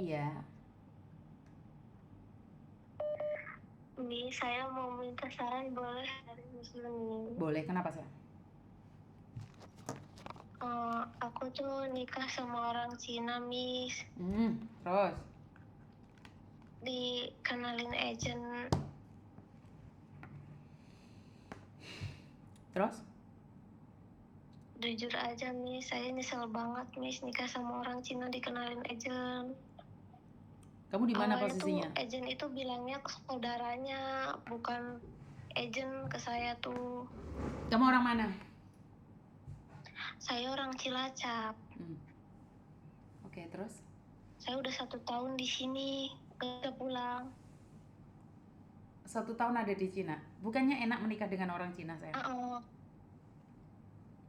Iya. Ini saya mau minta saran boleh dari Muslim. Boleh, kenapa sayang? Aku tuh nikah sama orang Cina, Miss. Terus? Dikenalin agent. Terus? Jujur aja, Miss, saya nyesel banget, Miss, nikah sama orang Cina dikenalin agent. Kamu di mana Awalnya posisinya? tuh agent itu bilangnya ke saudaranya, bukan agent ke saya tuh. Kamu orang mana? Saya orang Cilacap. Oke, terus? Saya udah 1 tahun di sini, gak bisa pulang. 1 tahun ada di Cina. Bukannya enak menikah dengan orang Cina, sayang?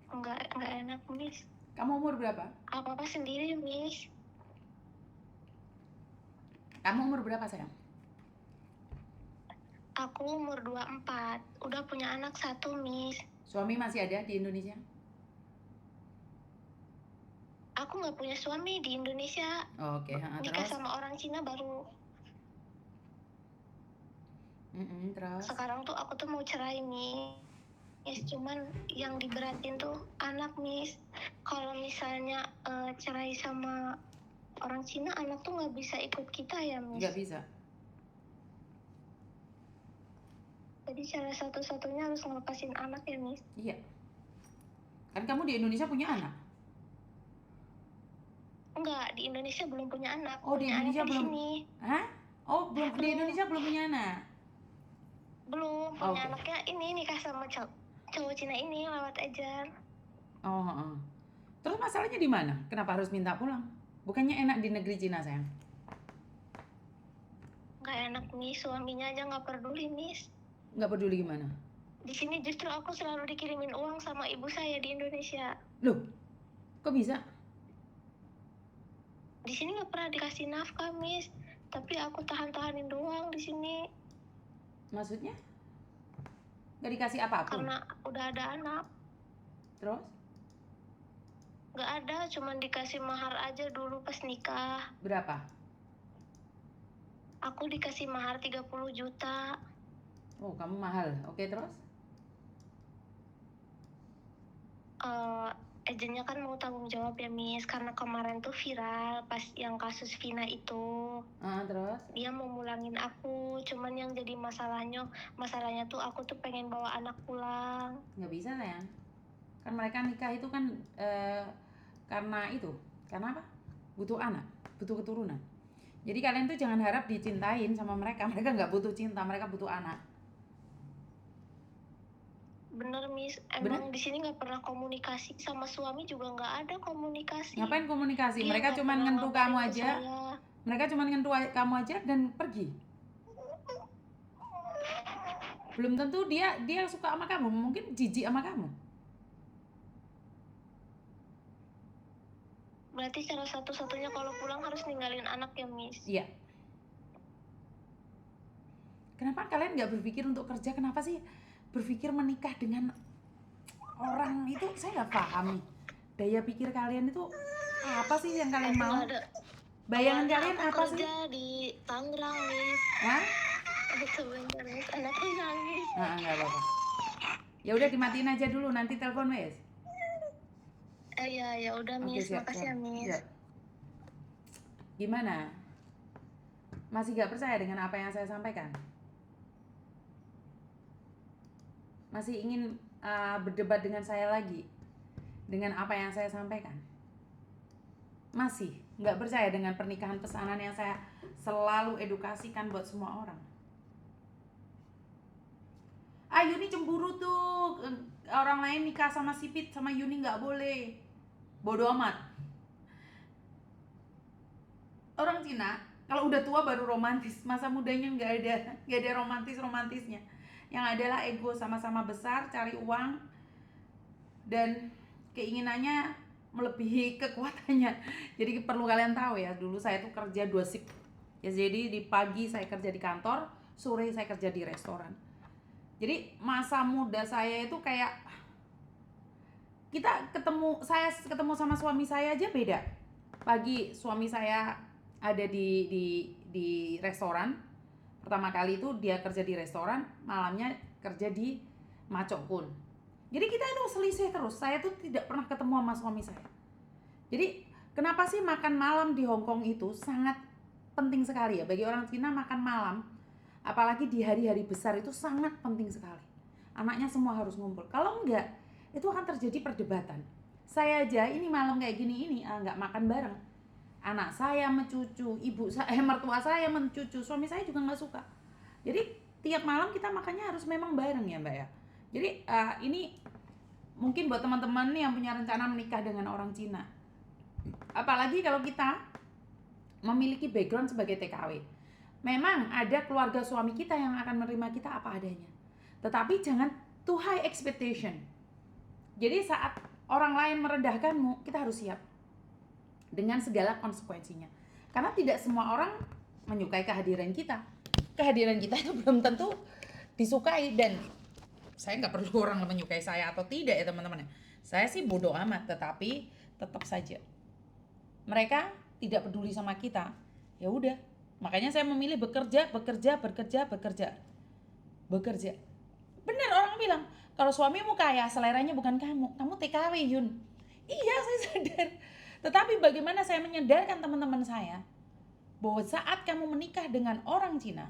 Enggak enak, Miss. Kamu umur berapa? Apa-apa sendiri, Miss. Kamu umur berapa, sayang? Aku umur 24. Udah punya anak 1, Miss. Suami masih ada di Indonesia? Aku nggak punya suami di Indonesia. Oke, Nikah terus? sama orang Cina baru. Terus? Sekarang tuh aku tuh mau cerai, Miss. Cuman yang diberatin tuh anak, Miss. Kalau misalnya cerai sama orang Cina, anak tuh nggak bisa ikut kita ya, Miss? Nggak bisa. Jadi cara satu-satunya harus ngelepasin anak ya, Miss? Iya. Kan kamu di Indonesia punya anak? Enggak, di Indonesia belum punya anak. Oh, di Indonesia belum. Di sini. Hah? Oh, belum. Di Indonesia belum punya anak? Belum, punya anaknya ini nikah sama cowok Cina ini lewat agent. Terus masalahnya di mana? Kenapa harus minta pulang? Bukannya enak di negeri Cina, sayang? Nggak enak, Miss. Suaminya aja nggak peduli, Miss. Nggak peduli gimana? Di sini justru aku selalu dikirimin uang sama ibu saya di Indonesia. Loh, kok bisa? Di sini nggak pernah dikasih nafkah, Miss. Tapi aku tahan-tahanin doang di sini. Maksudnya? Nggak dikasih apapun? Karena udah ada anak. Terus? Nggak ada, cuman dikasih mahar aja dulu pas nikah. Berapa? Aku dikasih mahar 30 juta. Oh, kamu mahal. Oke, terus? Agentnya kan mau tanggung jawab ya, Miss, karena kemarin tuh viral pas yang kasus Vina itu. Terus? Dia mau mulangin aku, cuman yang jadi masalahnya tuh aku tuh pengen bawa anak pulang. Nggak bisa, sayang. Kan mereka nikah itu kan karena apa? Butuh anak, butuh keturunan. Jadi kalian tuh jangan harap dicintain sama mereka. Mereka nggak butuh cinta, mereka butuh anak. Bener, Miss. Emang di sini nggak pernah komunikasi sama suami juga nggak ada komunikasi. Ngapain komunikasi? Mereka cuma ngentuh kamu aja. Mereka cuma ngentuh kamu aja dan pergi. Belum tentu dia suka sama kamu, mungkin jijik sama kamu. Berarti cara satu-satunya kalau pulang harus ninggalin anak ya, Miss? Iya. Kenapa kalian nggak berpikir untuk kerja? Kenapa sih berpikir menikah dengan orang itu? Saya nggak paham nih. Daya pikir kalian itu apa sih yang kalian mau? Bayangan kalian apa sih? Kerja di Tangerang, Miss. Hah? Sebentar, Miss. Anakku nangis. Nggak apa-apa. Ya udah dimatiin aja dulu, nanti telepon, Miss. Ya udah, Miss. Makasih ya, Miss. Ya. Gimana? Masih gak percaya dengan apa yang saya sampaikan? Masih ingin berdebat dengan saya lagi dengan apa yang saya sampaikan? Masih gak percaya dengan pernikahan pesanan yang saya selalu edukasikan buat semua orang? Yuni cemburu tuh, orang lain nikah sama Sipit, sama Yuni gak boleh. Bodoh amat. Orang Cina kalau udah tua baru romantis, masa mudanya nggak ada romantisnya. Yang adalah ego sama-sama besar, cari uang dan keinginannya melebihi kekuatannya. Jadi perlu kalian tahu ya, dulu saya tuh kerja 2 shift. Ya, jadi di pagi saya kerja di kantor, sore saya kerja di restoran. Jadi masa muda saya itu kayak saya ketemu sama suami saya aja beda. Pagi suami saya ada di restoran. Pertama kali itu dia kerja di restoran, malamnya kerja di Macokun. Jadi kita itu selisih terus. Saya tuh tidak pernah ketemu sama suami saya. Jadi kenapa sih makan malam di Hong Kong itu sangat penting sekali ya. Bagi orang Cina makan malam, apalagi di hari-hari besar itu sangat penting sekali. Anaknya semua harus ngumpul. Kalau enggak, itu akan terjadi perdebatan. Saya aja ini malam kayak gini ini enggak makan bareng. Anak saya mencucu, ibu saya, mertua saya mencucu, suami saya juga nggak suka. Jadi tiap malam kita makannya harus memang bareng ya Mbak ya. Jadi ini mungkin buat teman-teman nih yang punya rencana menikah dengan orang Cina. Apalagi kalau kita memiliki background sebagai TKW. Memang ada keluarga suami kita yang akan menerima kita apa adanya. Tetapi jangan too high expectation. Jadi saat orang lain merendahkanmu, kita harus siap dengan segala konsekuensinya. Karena tidak semua orang menyukai kehadiran kita. Kehadiran kita itu belum tentu disukai, dan saya nggak perlu orang menyukai saya atau tidak ya teman-teman. Saya sih bodoh amat, tetapi tetap saja mereka tidak peduli sama kita. Ya udah, makanya saya memilih bekerja. Benar orang bilang, kalau suamimu kaya, seleranya bukan kamu TKW Yun. Iya, saya sadar. Tetapi bagaimana saya menyadarkan teman-teman saya bahwa saat kamu menikah dengan orang Cina,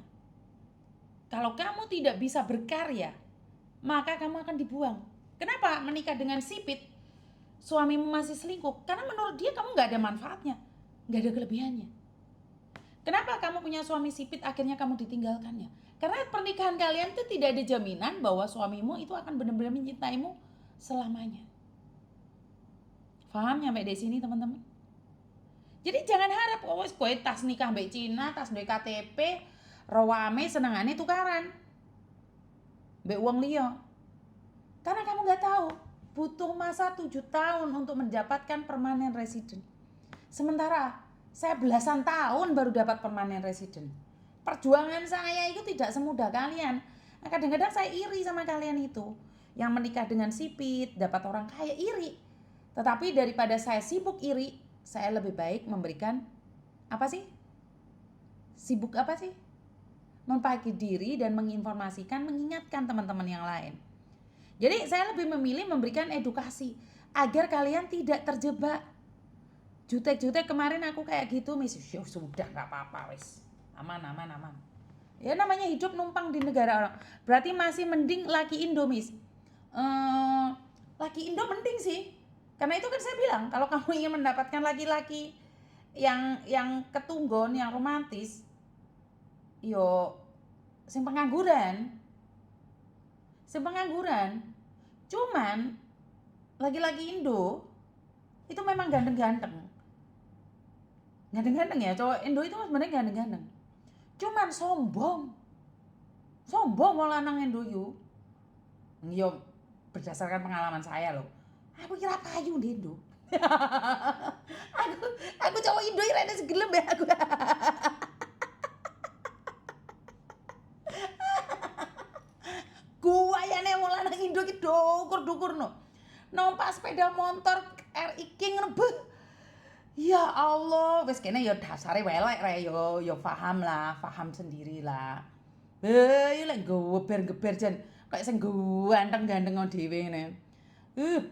kalau kamu tidak bisa berkarya, maka kamu akan dibuang. Kenapa menikah dengan sipit, suamimu masih selingkuh? Karena menurut dia kamu gak ada manfaatnya, gak ada kelebihannya. Kenapa kamu punya suami sipit akhirnya kamu ditinggalkannya? Karena pernikahan kalian itu tidak ada jaminan bahwa suamimu itu akan benar-benar mencintaimu selamanya. Paham ya sampai di sini teman-teman? Jadi jangan harap kowe tas nikah mbek Cina, tas duwe KTP, rawame senengane tukaran mbek wong liya. Karena kamu nggak tahu, butuh masa 7 tahun untuk mendapatkan permanent resident. Sementara saya belasan tahun baru dapat permanent resident. Perjuangan saya itu tidak semudah kalian. Nah, kadang-kadang saya iri sama kalian itu yang menikah dengan sipit, dapat orang kaya, iri. Tetapi daripada saya sibuk iri, saya lebih baik memberikan sibuk mempaki diri dan menginformasikan, mengingatkan teman-teman yang lain. Jadi saya lebih memilih memberikan edukasi agar kalian tidak terjebak. Jutek-jutek kemarin aku kayak gitu, Miss. Sudah nggak apa-apa, wis. Aman. Ya namanya hidup numpang di negara orang. Berarti masih mending laki Indo, Miss. Laki Indo mending sih. Karena itu kan saya bilang, kalau kamu ingin mendapatkan laki-laki yang ketunggon, yang romantis, yo sing pengangguran. Cuman laki-laki Indo itu memang ganteng-ganteng ya, cowok Indo itu sebenarnya ganteng-ganteng. Cuman sombong mau lanang Indo yo. Yo berdasarkan pengalaman saya loh. Aku kira payu di Indo. aku cowok Indo rene segelem ya aku. Gua ya nek wong lanang Indo ki dukur-dukurno. Numpak sepeda motor RI King ngono. Ya Allah, wis kene ya dasare welek re yo paham sendiri lah. Ya lek geber-geber jan kayak sing ganteng-ganteng dhewe ngene.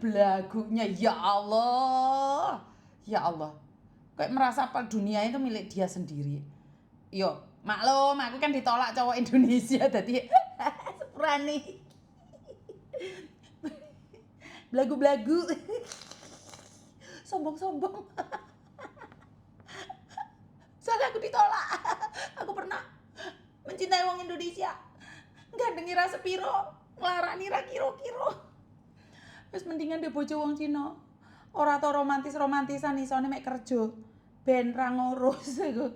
Belagunya ya Allah. Kayak merasa apa dunia itu milik dia sendiri. Yo, maklum aku kan ditolak cowok Indonesia tadi. Sepurane. Belagu-belagu. Sombong. Soalnya aku ditolak. Aku pernah mencintai wong Indonesia. Gandengi ra sepiro, nglarani ra kira-kira. Wis mendingan dhe bojo wong Cina. Ora to romantisan isone mek kerja. Ben ra ngurus iku.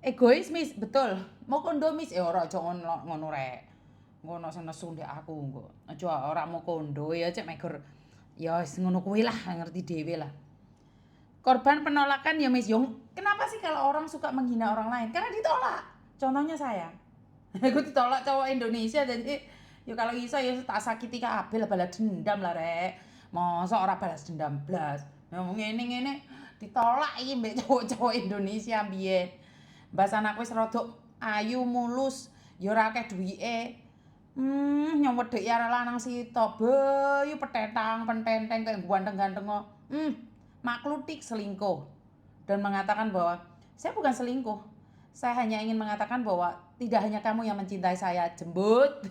Egois, Miss, betul. Mau kondo, Miss, ora aja ngono rek. Ngono sing nesu ndek aku engko. Aja ora mau kondo ya cek mek ya wis ngono kuwi lah, ngerti dhewe lah. Korban penolakan ya Miss Yung. Kenapa sih kalau orang suka menghina orang lain? Karena ditolak. Contohnya saya. Aku ditolak cowok Indonesia, jadi ya kalau iso ya tak sakiti kabeh lah, balas dendam lah rek. Masa ora balas dendam blas. Ngomong ngene ditolak iki mbek cowok-cowok Indonesia mbiyen. Mbas anakku wis rada ayu mulus, ya ora akeh duwike. Nyewedheki arek lanang sitok, bayu petentang pententeng kayak ganteng-ganteng kok. Maklutik selingkuh dan mengatakan bahwa saya bukan selingkuh. Saya hanya ingin mengatakan bahwa tidak hanya kamu yang mencintai saya, jembut.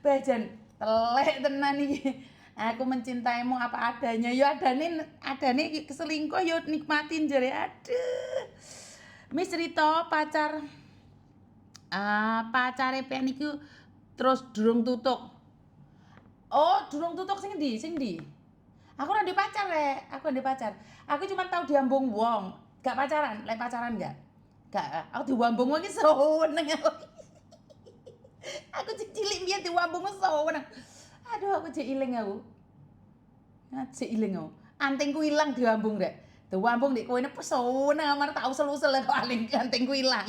Bajan telek tenan iki. Aku mencintaimu apa adanya. Ya adane selingkuh ya nikmatin jare. Aduh. Mis cerita pacare pen iku terus durung tutuk. Oh, durung tutuk sing ndi? Aku ora ndek pacar, Rek. Aku ndek pacar. Aku cuma tahu diambung wong. Gak pacaran, lek pacaran gak? Gak. Aku diwambung wong iki seneng aku. Aku cilik biyen diwambung seneng. Aduh, aku jek iling aku. Jek iling aku. Antingku ilang diwambung, Rek. Diwambung ndek kowe ne pesone amar tak usel-usel kok antingku ilang.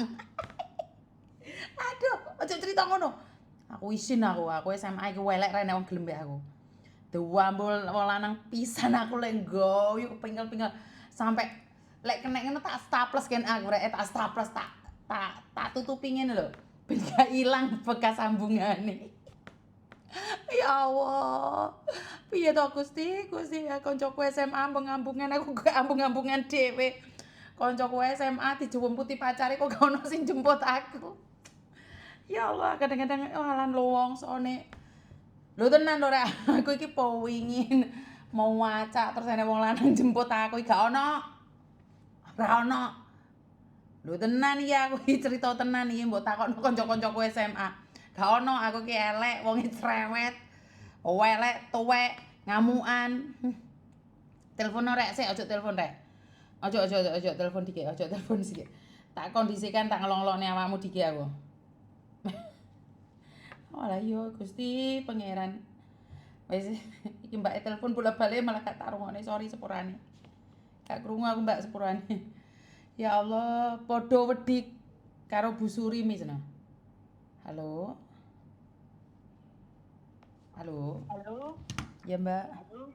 Aduh, aja cerita ngono. Aku isin aku SMA iki welek rene wong gelem mbek aku. Diwambul wong lanang pisan aku lek nggoyo pingkel-pingkel sampai lek kena ngene tak staples kan aku rek tak staples tak tutupi ngene lho. Ben gak ilang bekas sambungane. Ya Allah. Piye to Gusti? Gusti koncoku SMA ambung-ambungan aku gak ambung-ambungan dhewe. Koncoku SMA dijumputi pacare kok gak ono sing jemput aku. Ya Allah, kadang-kadang walan lowongsoone. Lho tenan lho rek, aku iki powingin mau wacak terus ana wong lanang jemput aku gak ono. Ora ono. Lho tenan iki aku iki cerita tenan iki mbok takokno kanca-kancaku SMA. Gak ono, aku ki elek, wonge cerewet. Welek, tuwek, ngamukan. Telepon rek sik, ojo telepon rek. Ojo telepon dikit, ojo telepon sik. Tak kondisikan tak ngelonglokne awakmu dikit aku. Walah yo Gusti Pangeran. Wis iki mbake telepon bola-balik malah gak tak rungokne, sorry sepurane. Gak krungu aku mbak sepurane. Ya Allah, padha wedi karo Bu Suri misna. Halo. Halo. Halo, Ya Mbak. halo.